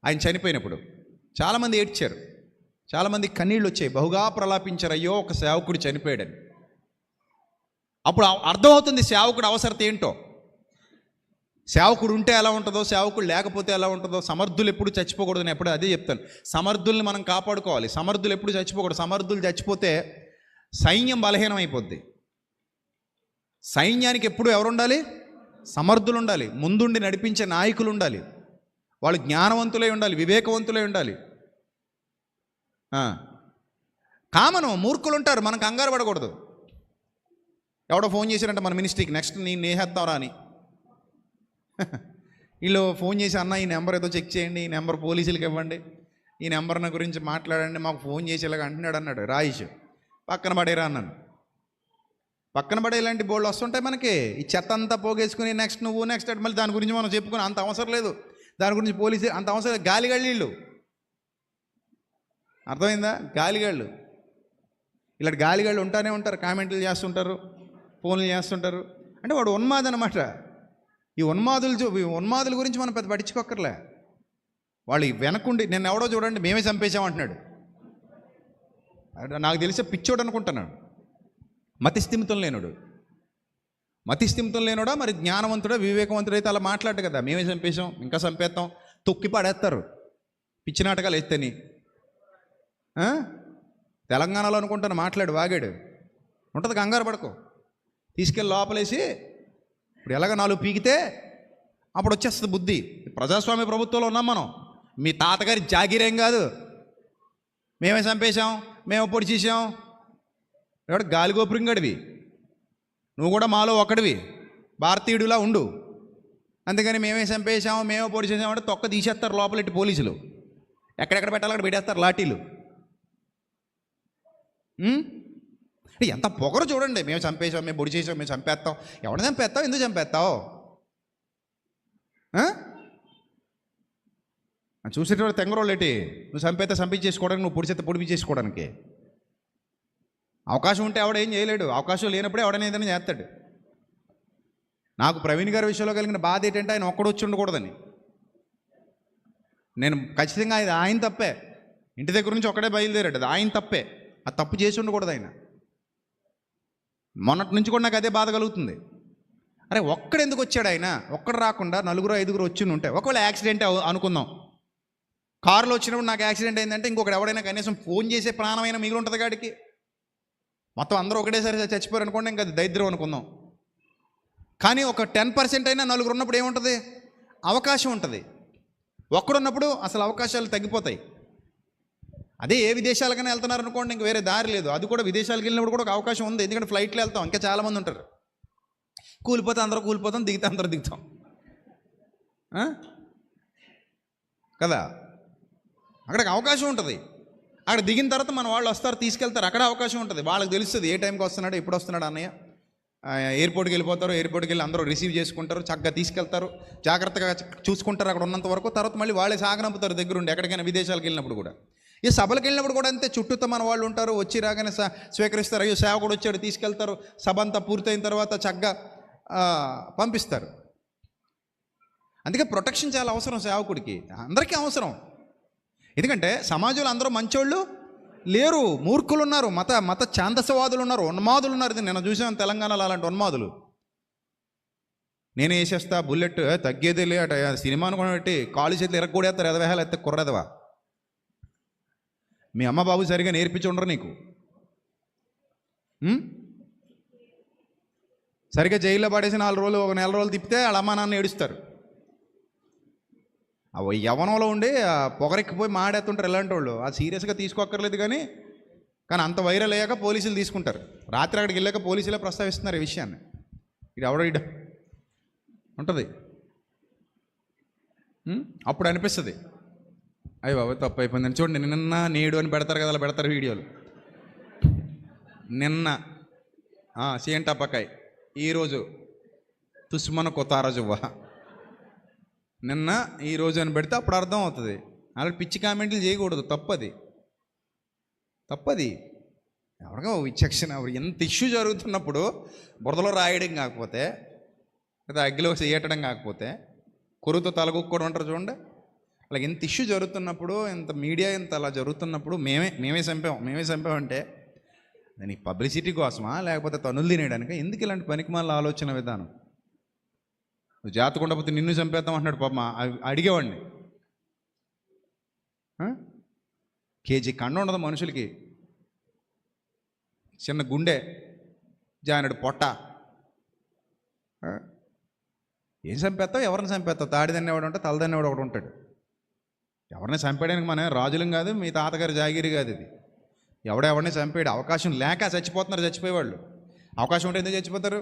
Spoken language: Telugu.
ఆయన చనిపోయినప్పుడు చాలామంది ఏడ్చారు, చాలామంది కన్నీళ్ళు వచ్చాయి, బహుగా ప్రలాపించారు, అయ్యో ఒక సేవకుడు చనిపోయాడని. అప్పుడు అర్థమవుతుంది సేవకుడు అవసరత ఏంటో. సేవకుడు ఉంటే ఎలా ఉంటుందో, సేవకుడు లేకపోతే ఎలా ఉంటుందో. సమర్థులు ఎప్పుడు చచ్చిపోకూడదు, నేను ఎప్పుడు అదే చెప్తాను. సమర్థుల్ని మనం కాపాడుకోవాలి. సమర్థులు ఎప్పుడు చచ్చిపోకూడదు. సమర్థులు చచ్చిపోతే సైన్యం బలహీనం అయిపోద్ది. సైన్యానికి ఎప్పుడు ఎవరు ఉండాలి? సమర్థులు ఉండాలి. ముందుండి నడిపించే నాయకులు ఉండాలి. వాళ్ళు జ్ఞానవంతులై ఉండాలి, వివేకవంతులై ఉండాలి. కామను మూర్ఖులు ఉంటారు, మనం కంగారు పడకూడదు. ఎవడో ఫోన్ చేశారంటే మన మినిస్ట్రీకి, నెక్స్ట్ నేను నేహేస్తావరా అని. వీళ్ళు ఫోన్ చేసి, అన్న ఈ నెంబర్ ఏదో చెక్ చేయండి, ఈ నెంబర్ పోలీసులకి ఇవ్వండి, ఈ నెంబర్ నా గురించి మాట్లాడండి, మాకు ఫోన్ చేసి ఇలాగ అంటున్నాడు అన్నాడు రాయిష్. పక్కన పడేరా అన్నాను. పక్కన పడే ఇలాంటి బోర్డులు వస్తుంటాయి మనకి. ఈ చెత్త అంతా పోగేసుకుని నెక్స్ట్ నువ్వు నెక్స్ట్ మళ్ళీ దాని గురించి మనం చెప్పుకుని అంత అవసరం లేదు. దాని గురించి పోలీసు అంత అవసరం లేదు. గాలిగాళ్ళు, అర్థమైందా? గాలిగాళ్ళు, ఇలాంటి గాలిగాళ్ళు ఉంటానే ఉంటారు, కామెంట్లు చేస్తుంటారు, ఫోన్లు చేస్తుంటారు. అంటే వాడు ఉన్మాది అనమాట. ఈ ఉన్మాదుల గురించి మనం పెద్ద పట్టించుకోక్కర్లే. వాళ్ళు వెనకుండి నిన్న ఎవడో చూడండి మేమే చంపేశామంటున్నాడు. నాకు తెలిసే పిచ్చోడు అనుకుంటున్నాడు. మతిస్థిమితం లేనోడా మరి జ్ఞానవంతుడా వివేకవంతుడైతే అలా మాట్లాడు కదా, మేమే చంపేశాం ఇంకా చంపేస్తాం, తొక్కి పడేస్తారు పిచ్చి నాటకాలు ఎత్తని. తెలంగాణలో అనుకుంటాను మాట్లాడు వాగాడు ఉంటుంది, కంగారు పడకు. తీసుకెళ్ళి లోపలేసి ఇప్పుడు ఎలాగ 4 పీకితే అప్పుడు వచ్చేస్తుంది బుద్ధి. ప్రజాస్వామ్య ప్రభుత్వంలో ఉన్నాం మనం. మీ తాతగారి జాగీరేం కాదు. మేమే చంపేశాం, మేము పొడి చేసాం. ఎవడు గాలిగోపురింగడివి, నువ్వు కూడా మాలో ఒకడివి, భారతీయుడిలా ఉండు. అందుకని మేమే చంపేశాము, మేమే పొడి చేసామంటే తొక్క తీసేస్తారు లోపలెట్టి పోలీసులు. ఎక్కడెక్కడ పెట్టాలి అక్కడ పెట్టేస్తారు లాఠీలు. ఎంత పొగరు చూడండి. మేము చంపేసాం, మేము పొడి చేసాం, మేము చంపేస్తాం. ఎవరిని చంపేస్తావు? ఎందుకు చంపేస్తావు? చూసేటప్పుడు తెంగరోళ్ళు ఏంటి? నువ్వు చంపేస్తే చంపించేసుకోవడానికి, నువ్వు పొడి చేస్తే పొడిపించేసుకోవడానికి. అవకాశం ఉంటే ఎవడేం చేయలేడు, అవకాశం లేనప్పుడే ఎవడైనా ఏదైనా చేస్తాడు. నాకు ప్రవీణ్ గారి విషయంలో కలిగిన బాధ ఏంటంటే ఆయన ఒక్కడు వచ్చి ఉండకూడదని. నేను ఖచ్చితంగా ఆయన తప్పే. ఇంటి దగ్గర నుంచి ఒక్కడే బయలుదేరాడు, అది ఆయన తప్పే. ఆ తప్పు చేసి ఉండకూడదు ఆయన. మొన్నటి నుంచి కూడా నాకు అదే బాధ కలుగుతుంది. అరే ఒక్కడు ఎందుకు వచ్చాడు ఆయన? ఒక్కడు రాకుండా 4-5 వచ్చి ఉంటే, ఒకవేళ యాక్సిడెంట్ అనుకుందాం, కారులో వచ్చినప్పుడు నాకు యాక్సిడెంట్ అయిందంటే ఇంకొకటి ఎవడైనా కనీసం ఫోన్ చేసే ప్రాణమైన మిగిలి ఉంటుంది గాడికి. మొత్తం అందరూ ఒకటేసారి చచ్చిపోయారు అనుకోండి, ఇంకా అది దరిద్రం అనుకుందాం. కానీ ఒక 10% అయినా 4 ఉన్నప్పుడు ఏముంటుంది? అవకాశం ఉంటుంది. ఒక్కడున్నప్పుడు అసలు అవకాశాలు తగ్గిపోతాయి. అదే ఏ విదేశాలకైనా వెళ్తున్నారు అనుకోండి, ఇంక వేరే దారి లేదు. అది కూడా విదేశాలకు వెళ్ళినప్పుడు కూడా ఒక అవకాశం ఉంది, ఎందుకంటే ఫ్లైట్లో వెళ్తాం, ఇంకా చాలామంది ఉంటారు. కూలిపోతే అందరూ కూలిపోతాం, దిగితే అందరూ దిగుతాం కదా. అక్కడికి అవకాశం ఉంటుంది. అక్కడ దిగిన తర్వాత మన వాళ్ళు వస్తారు, తీసుకెళ్తారు, అక్కడ అవకాశం ఉంటుంది. వాళ్ళకి తెలుస్తుంది ఏ టైంకి వస్తున్నాడు, ఎప్పుడు వస్తున్నాడు అన్నయ్య. ఎయిర్పోర్ట్కి వెళ్ళిపోతారు, ఎయిర్పోర్ట్కి వెళ్ళి అందరూ రిసీవ్ చేసుకుంటారు, చక్కగా తీసుకెళ్తారు, జాగ్రత్తగా చూసుకుంటారు అక్కడ ఉన్నంత వరకు. తర్వాత మళ్ళీ వాళ్ళే సాగనంపుతారు దగ్గరుండి, ఎక్కడికైనా విదేశాలకు వెళ్ళినప్పుడు కూడా. ఈ సభలకు వెళ్ళినప్పుడు కూడా అంతే, చుట్టూతో మన వాళ్ళు ఉంటారు, వచ్చి రాగానే స్వీకరిస్తారు. అయ్యో సేవకుడు వచ్చాడు, తీసుకెళ్తారు. సభ అంతా పూర్తయిన తర్వాత చక్కగా పంపిస్తారు. అందుకే ప్రొటెక్షన్ చాలా అవసరం సేవకుడికి, అందరికీ అవసరం. ఎందుకంటే సమాజంలో అందరూ మంచోళ్ళు లేరు, మూర్ఖులు ఉన్నారు, మత ఛాందసవాదులు ఉన్నారు, ఉన్మాదులు ఉన్నారు. ఇది నేను చూసాను తెలంగాణలో అలాంటి ఉన్మాదులు. నేను వేసేస్తా బుల్లెట్, తగ్గేదే లే అట సినిమా అనుకుని పెట్టి కాలు చేతులు ఎరగకూడేస్తారు, ఎదవేహాలు ఎత్తే కుర్రదవా. మీ అమ్మ బాబు సరిగా నేర్పించి ఉండరు నీకు. సరిగ్గా జైల్లో పడేసి 4 రోజులు 1 నెల రోజులు తిప్పితే వాళ్ళ అమ్మ నాన్న ఏడుస్తారు. అవి యవనంలో ఉండి పొగరెక్కిపోయి మాడేస్తుంటారు ఇలాంటి వాళ్ళు. అది సీరియస్గా తీసుకోక్కర్లేదు, కానీ అంత వైరల్ అయ్యాక పోలీసులు తీసుకుంటారు. రాత్రి అక్కడికి వెళ్ళాక పోలీసులే ప్రస్తావిస్తున్నారు ఈ విషయాన్ని. ఇది ఎవడ ఉంటుంది. అప్పుడు అనిపిస్తుంది, అయ్యి బాబు తప్పు అయిపోయిందని. చూడండి, నిన్న నేడు అని పెడతారు కదా, అలా పెడతారు వీడియోలు. నిన్న సీఎంటప్పకాయ్, ఈరోజు తుస్మన కొత్తారజువ్వ. నిన్న ఈరోజు అని పెడితే అప్పుడు అర్థం అవుతుంది. అలా పిచ్చి కామెంట్లు చేయకూడదు, తప్పది. ఎవరిగా విచక్షణ. ఎంత ఇష్యూ జరుగుతున్నప్పుడు బురదలో రాయడం కాకపోతే, లేదా అగ్గిలో చేయటం కాకపోతే, కొరుతో తలగొక్కడం అంటారు చూడండి, అలాగే ఇంత ఇష్యూ జరుగుతున్నప్పుడు, ఇంత మీడియా ఇంత అలా జరుగుతున్నప్పుడు మేమే చంపామంటే దాని పబ్లిసిటీ కోసమా, లేకపోతే తనులు తినేయడానికా? ఎందుకు ఇలాంటి పనికిమాల ఆలోచన విధానం? నువ్వు జాతకు ఉండకపోతే నిన్ను చంపేద్దాం అంటున్నాడు పాపం. అడిగేవాడిని. కేజీ కండ ఉండదు మనుషులకి, చిన్న గుండె, జానడు పొట్ట. ఏం చంపేస్తావు? ఎవరిని చంపేస్తావు? తాడిదన్నేవాడు ఉంటే తలదన్నేవాడు ఒకడు ఉంటాడు. ఎవరిని చంపేయడానికి మనం రాజులం కాదు, మీ తాతగారి జాగిరి కాదు ఇది. ఎవడెవరిని చంపేయడు. అవకాశం లేక చచ్చిపోతున్నారు చచ్చిపోయేవాళ్ళు. అవకాశం ఉంటే ఎందుకు చచ్చిపోతారు?